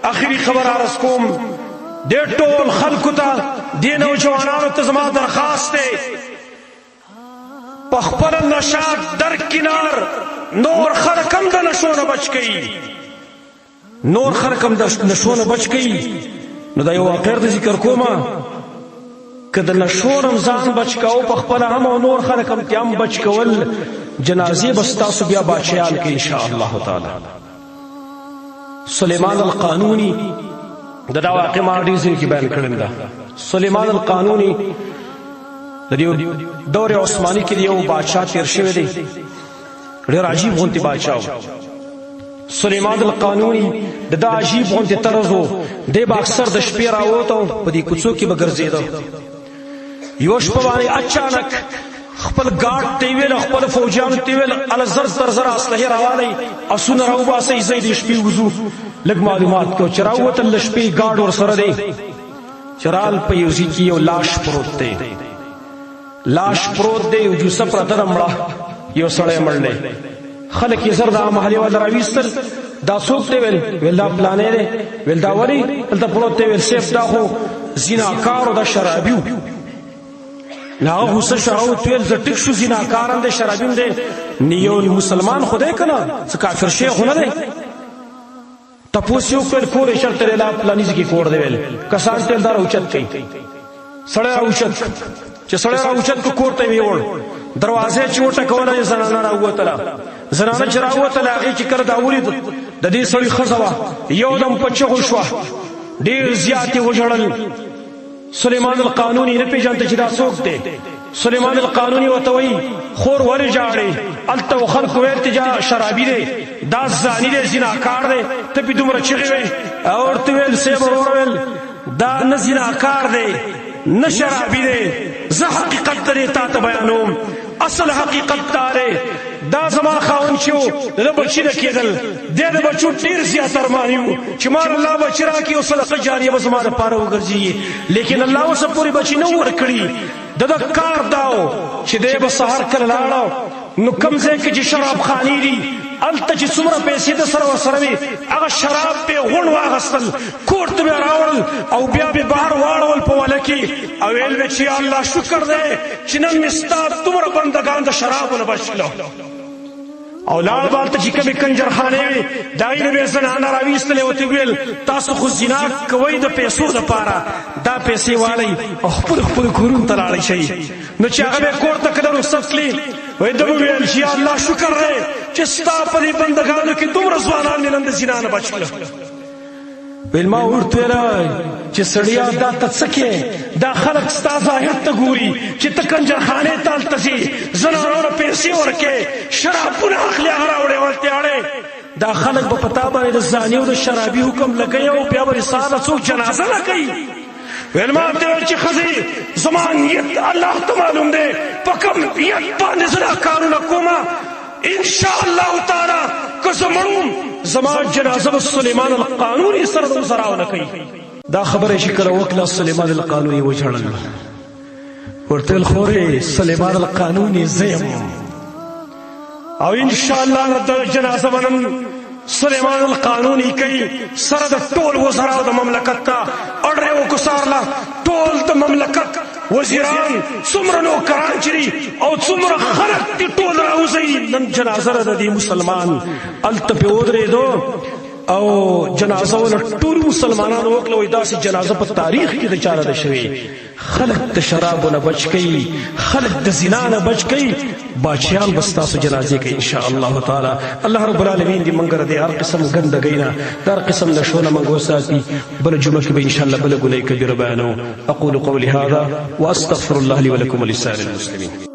اخری خبر عرض کوم د ټول خلکو ته د نوجوانانو ته زما درخواست دی په خپل نشه در کنار نور خلک هم د نشو نه بچ کړي نور خلک هم د نشو نه بچ کړي نو دا یو واقعه د ذکر کومه که د نشو نه ځان بچ کوو په خپله هم او نور خلک هم بچ کول جنازې به ستاسو بیا بادشاهان کې انشاء الله تعالی سلیمان القانوني دا واقع ما ډېر ځای کې بیان کړی ده سلیمان القانوني د دور عثماني کې یو بادشاه تیر شوی دی ډېر عجیب غونتی بادشاه سلیمان القانوني د عجیب غونتی طرز و دی به اکثر د شپې راووته په دې کوڅو کې به ګرځېده یو شپه باندې اچانک خپل ګارډ ته ویل خپل فوجیانو ته ویل ال زر زر زر اسلحه راوالي اسونه راوباسي زید شپې وضو لږ معلومات کو چراوت ل شپې ګارډ ور سره دی چرال په یو ځای کې یو لاش پروت دی لاش پروت دی او جو سپره درمړه یو سړی مړ دی خلک یې زر د محلي ولا راويستل دا څوک دی ویل دا پلانې دی ویل دا وری دلته پروت دی ویل سیف دا خو زیناکار او دا شرابي نا غوسه شاو تویل ز ټیک شو زیناکاران دي شرابین دي نیو مسلمان خدای کنا څه کافر شیخ نه دی تاسو یو کول کور شرط له پلانیز کی کور دی ویل کسان تل دار اوچت کی سړی اوچت چې سړی اوچت کو کور ته ویول دروازه چې وټه کوله زنانه راوتله زنانه چې راوتله هغه چې کړه دا ولید د دې سړی خزوا یو دم پچغو شو ډیر زیاتې وژړل سلیمان القانوني نه پیژنته چې دا څوک دی سلیمان القانوني ورته وایي خور ولې ژاړې هلته خلکو ویل چې شرابي دی دا زاني دی زیناکار دی ته پې دومره چغې وې او ورته ویل صیب وروره ویل دا نه زیناکار دی نه شرابي دی زه حقیقت درې تا ته بیانوم اصل حقیقت دا دی دا زما خاوند چې و د بچي نه کېدل دی د بچو ډېر زیات ارمان و چې مار الله بچي راکړي او صدقه جاریه به زما دپاره وګرځي لیکن الله اوسه پورې بچي نه ورکړي د کار دا و چې دی به سهار کله لاړه نو کوم ځای کې چې شراب خانې دي هلته چې څومره پیسې د سره ورسره وي هغه شراب به غونډ واخیستل کور ته به راوړل او بیا به بهر واړول په وله کې او ویل به چې الله شکر دی چې نن مې ستا دومره بندګان د شرابو نه بچ کړو او لاړ بالته چې کومې کنجرخانې وې د هغې نه به یې زنانه راویستلې ورته ویل تاسو خو زنا کوئ د پیسو دپاره دا پیسې واړئ او خپلو خپلو کورونو ته لاړئ شئ نو چې هغه به یې کور ته کله رخصت کړي وایي ده به ویل چې یا الله شکر دی چې ستا په دې بندګانو کې دومره ځوانان مې نن د زنا نه بچ کړه ویل ما ورته ویل چې سړیا دا ته څه کې دا خلک ستا ظاهر ته ګوري چې ته کنجرخانې ته هلته ځې زنانو له پیسې ورکې شرابونه اخلي هغه راوړې ولتې اړې دا خلک به په تا باندې د زاني او د شرابي حکم لګوي او بیا به رساله څوک جنازه نه کوي ویل ما ورته ویل چې ښځې زما نیت الله ته معلوم دی په کوم نیت باندې زه دا کارونه کومه انشاء الله تعالی که زه مړوم زما جنازه به سلیمان القانوني سره د وزراو نه کوي دا خبره چې کله وکړه سلیمان القانوني وژړل ورته ویل خورې سلیمان القانوني زه یم او انشاء الله د جنازه به نن سلیمان القانوني کوي سره د ټول وزراو د مملکت ته اړ وکسارله ټول د مملکت وزیران څومره نوکران چې دي او څومره خلک دي ټول راوځي نن جنازه ده د دې مسلمان هلته پې ودرېدو او جنازه ول ټول مسلمانانو وکړه وای داسې جنازه په تاریخ کې د چا نه ده شوې خلک د شرابو نه بچ کوي خلک د زنا نه بچ کوي بادشاهان به ستاسو جنازې کوي انشاء الله تعالی الله رب العالمین دې موږ د هر قسم ګندګۍ نه د هر قسم نشو نه موږ وساتي بله جمعه کې به انشاء الله بله ګناه کبیره بیانوو اقول قولي هذا واستغفر الله لي ولكم ولسائر المسلمين